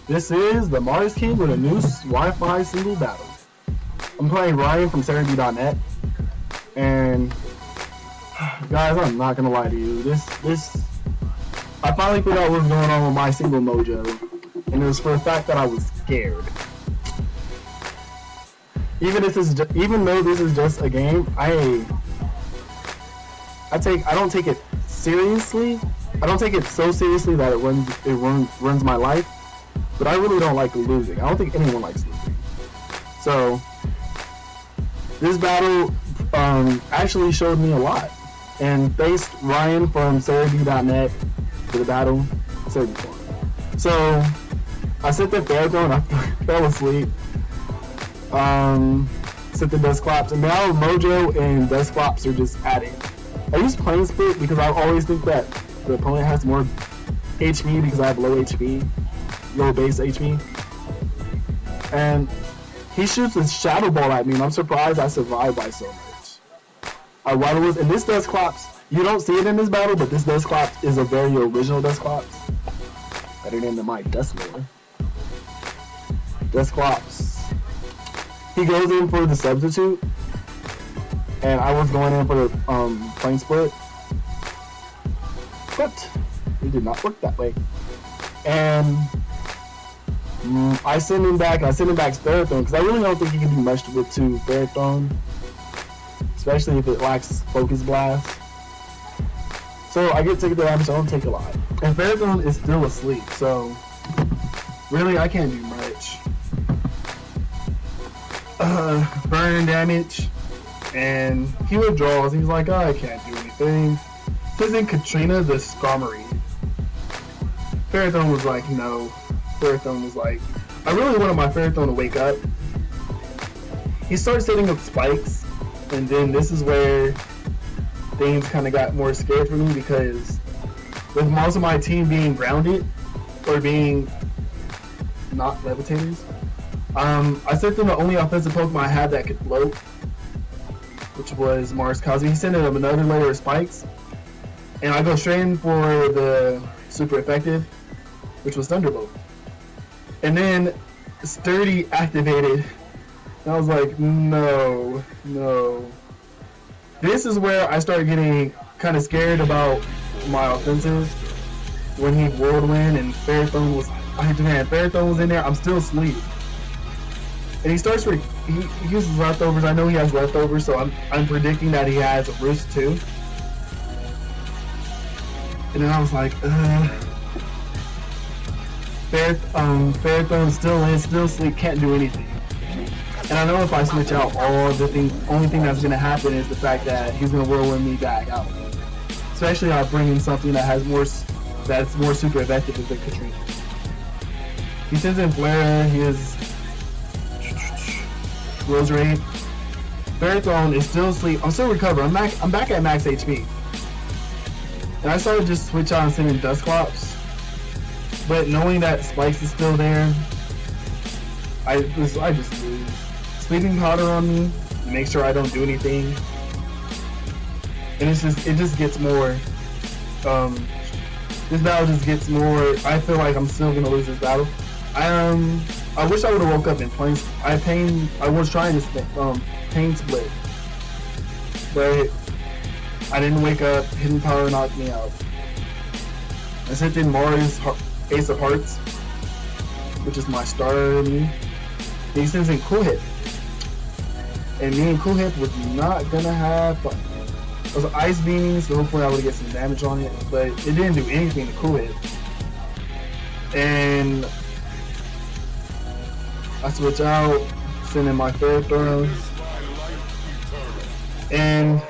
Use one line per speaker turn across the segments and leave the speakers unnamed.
This is the Marz King with a new Wi-Fi single battle. I'm playing Ryan from SarahB.net, and guys, I'm not gonna lie to you. I finally figured out what's going on with my single mojo, and it was for the fact that I was scared. Even though this is just a game, I don't take it seriously. I don't take it so seriously that it runs my life. But I really don't like losing. I don't think anyone likes losing. So this battle actually showed me a lot. And thanks Ryan from SarahB.net for the battle. So I set the fair throne, I fell asleep. Set the dust claps, and now Mojo and dust claps are just at it. I use plane split because I always think that the opponent has more HP because I have low HP. Low base HP, and he shoots a shadow ball at me, and I'm surprised I survived by so much. And this dust claps, you don't see it in this battle, but this dust claps is a very original dust claps. Better name than my dust lore. Dust claps. He goes in for the substitute, and I was going in for the plane split, but it did not work that way. And I send him back Fair Throne because I really don't think he can do much with 2 Fair Throne, especially if it lacks Focus Blast. So I get ticket damage, so I don't take a lot. And Fair Throne is still asleep, so really I can't do much. Burn damage, and he withdraws. He's like, oh, I can't do anything. Says in Katrina the Skarmory. Fair Throne was like, no. Fair Throne was like, I really wanted my Fair Throne to wake up. He started setting up spikes, and then this is where things kind of got more scared for me because with most of my team being grounded or being not levitators, I sent them the only offensive Pokemon I had that could float, which was Marz Cosby. He sent him another layer of spikes, and I go straight in for the super effective, which was Thunderbolt. And then Sturdy activated, and I was like, no. This is where I started getting kind of scared about my offensive when he Whirlwind and Fair Throne was in there. I'm still asleep. And he starts he uses leftovers. I know he has leftovers, so I'm predicting that he has a Roost too. And then I was like, Fair Throne still asleep, can't do anything. And I know if I switch out all the things, only thing that's gonna happen is the fact that he's gonna Whirlwind me back out. Especially if I bring in something that's more super effective than Katrina. He sends in Flare, he has Rose Raid. Fair Throne is still asleep. I'm still recovering. I'm back at max HP. And I started just switch out and sending Dust Clops. But knowing that Spikes is still there, I just lose. Sleeping Powder on me, make sure I don't do anything. And it just gets more, this battle just gets more, I feel like I'm still gonna lose this battle. I wish I would have woke up in plane. I was trying to pain split, but I didn't wake up. Hidden Power knocked me out. I sent in Marz Ace of Hearts, which is my starter. He sends in Cool Hit, and me and Cool Hit was not gonna have fun. It was Ice Beaming, so hopefully I would get some damage on it, but it didn't do anything to Cool Hit. And I switch out, send in my Fair Throne, and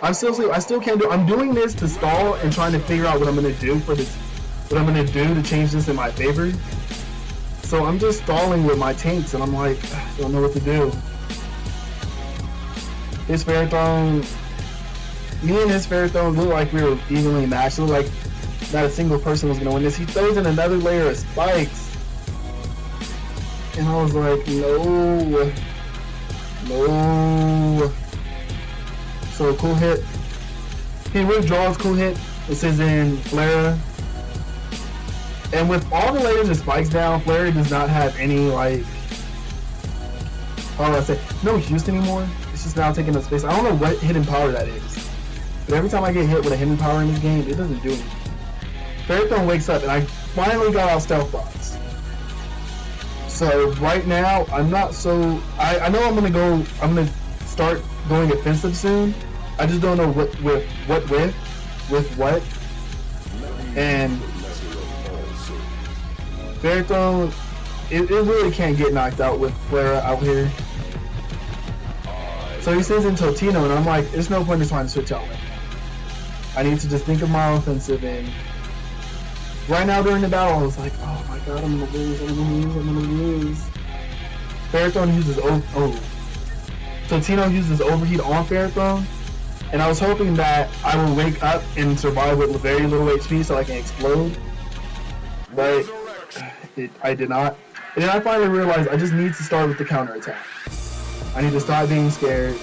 I'm still asleep. I still can't do. I'm doing this to stall and trying to figure out what I'm gonna do for this. What I'm gonna do to change this in my favor. So I'm just stalling with my tanks, and I'm like, I don't know what to do. His Fair Throne, me and his Fair Throne looked like we were evenly matched. It looked like not a single person was gonna win this. He throws in another layer of spikes. And I was like, no. So Cool Hit. He withdraws Cool Hit. It says in Flare. And with all the layers and spikes down, Flare does not have any, like, how do I say, no use anymore. It's just now taking up space. I don't know what hidden power that is. But every time I get hit with a hidden power in this game, it doesn't do anything. Ferrothorn wakes up, and I finally got out Stealth Box. So right now, I'm not so... I know I'm gonna start going offensive soon. I just don't know with what. And Ferrothorn, it really can't get knocked out with Flare out here. So he sends in Totino, and I'm like, there's no point in trying to switch out right now. I need to just think of my offensive, and right now during the battle, I was like, oh my god, I'm gonna lose. Ferrothorn uses Totino uses overheat on Ferrothorn, and I was hoping that I would wake up and survive with very little HP so I can explode, but I did not. And then I finally realized I just need to start with the counter attack. I need to stop being scared.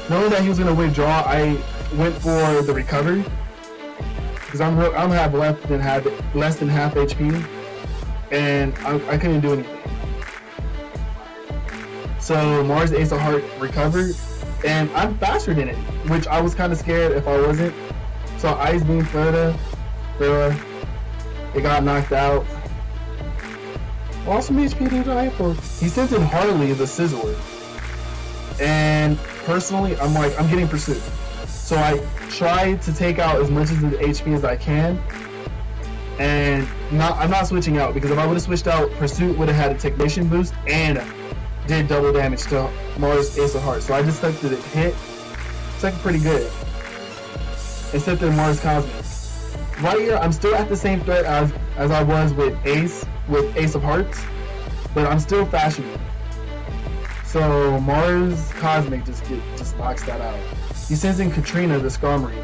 Knowing that he was gonna withdraw, I went for the recovery because I'm have less than half HP, and I couldn't do anything. So Marz Ace of Heart recovered, and I'm faster than it, which I was kind of scared if I wasn't. So Ice Beam Flare, it got knocked out. Awesome HP to die for. He sends in Harley the Sizzler, and personally, I'm getting pursued. So I try to take out as much of the HP as I can, and I'm not switching out, because if I would have switched out, Pursuit would have had a Technician boost and did double damage to Marz Ace of Hearts. So I just stuck to the hit. It's like pretty good. Except in Marz Cosmic. Right here, I'm still at the same threat as I was with Ace of Hearts, but I'm still faster. So Marz Cosmic just knocks that out. He sends in Katrina the Skarmory,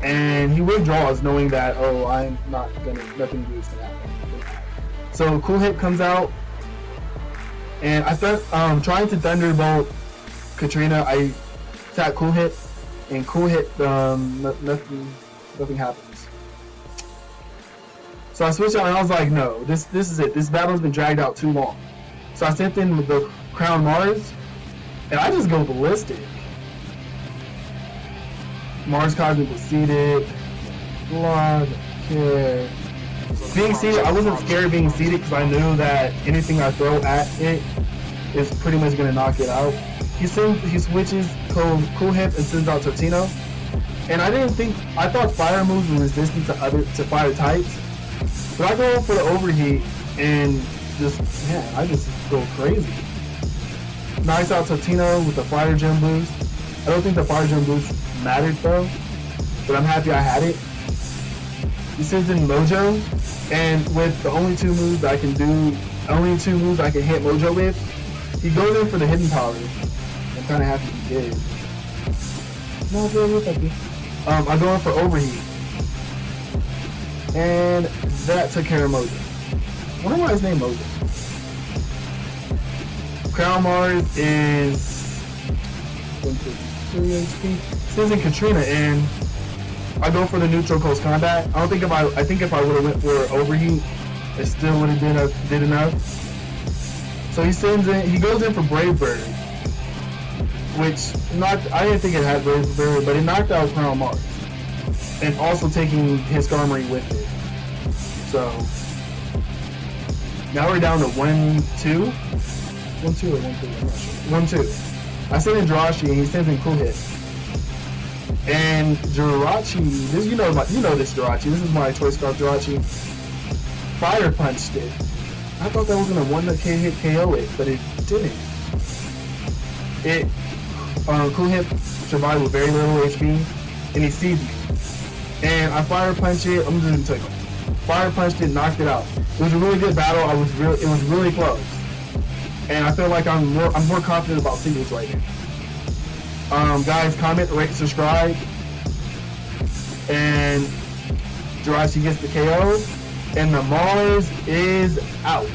and he withdraws knowing that, oh, nothing good is gonna happen. So Cool Hit comes out, and I thought trying to Thunderbolt Katrina, I attack Cool Hit, and Cool Hit nothing happens. So I switched out, and I was like, no, this is it. This battle's been dragged out too long. So I sent in the Crown Marz, and I just go ballistic. Marz Cosmic was seated. Blood, care. Being seated, I wasn't scared of being seated because I knew that anything I throw at it is pretty much gonna knock it out. He switches Cool Hip and sends out Totino. And I thought fire moves were resistant to fire types. But I go for the overheat and I just go crazy. Knocks out Totino with the fire gem boost. I don't think the fire gem boost mattered though, but I'm happy I had it. He sends in Mojo, and with the only two moves I can hit Mojo with, he goes in for the hidden power. I'm kind of happy he did. No, I go in for overheat, and that took care of Mojo. I wonder why his name Mojo. Crown Marz is 153 HP. Sends in Katrina, and I go for the neutral coast combat. I think if I would have went for overheat, it still would have did enough. So he goes in for Brave Bird, which I didn't think it had Brave Bird, but it knocked out Crown Marz, and also taking his Skarmory with it. So now we're down to 1-2. 1-2 or 1-3, I'm not sure. 1-2. I send in Jirachi, and he sends in Cool Hit. And Jirachi, you know this Jirachi. This is my Choice Scarf Jirachi. Fire punched it. I thought that was gonna one-hit KO it, but it didn't. Cool Hit survived with very little HP, and he sees me. And I fire punch it. I'm just gonna take it. Fire punched it, knocked it out. It was a really good battle. It was really close. And I feel like I'm more confident about singles right now. Guys, comment, rate, subscribe, and Jirachi gets the KO, and the Marz is out.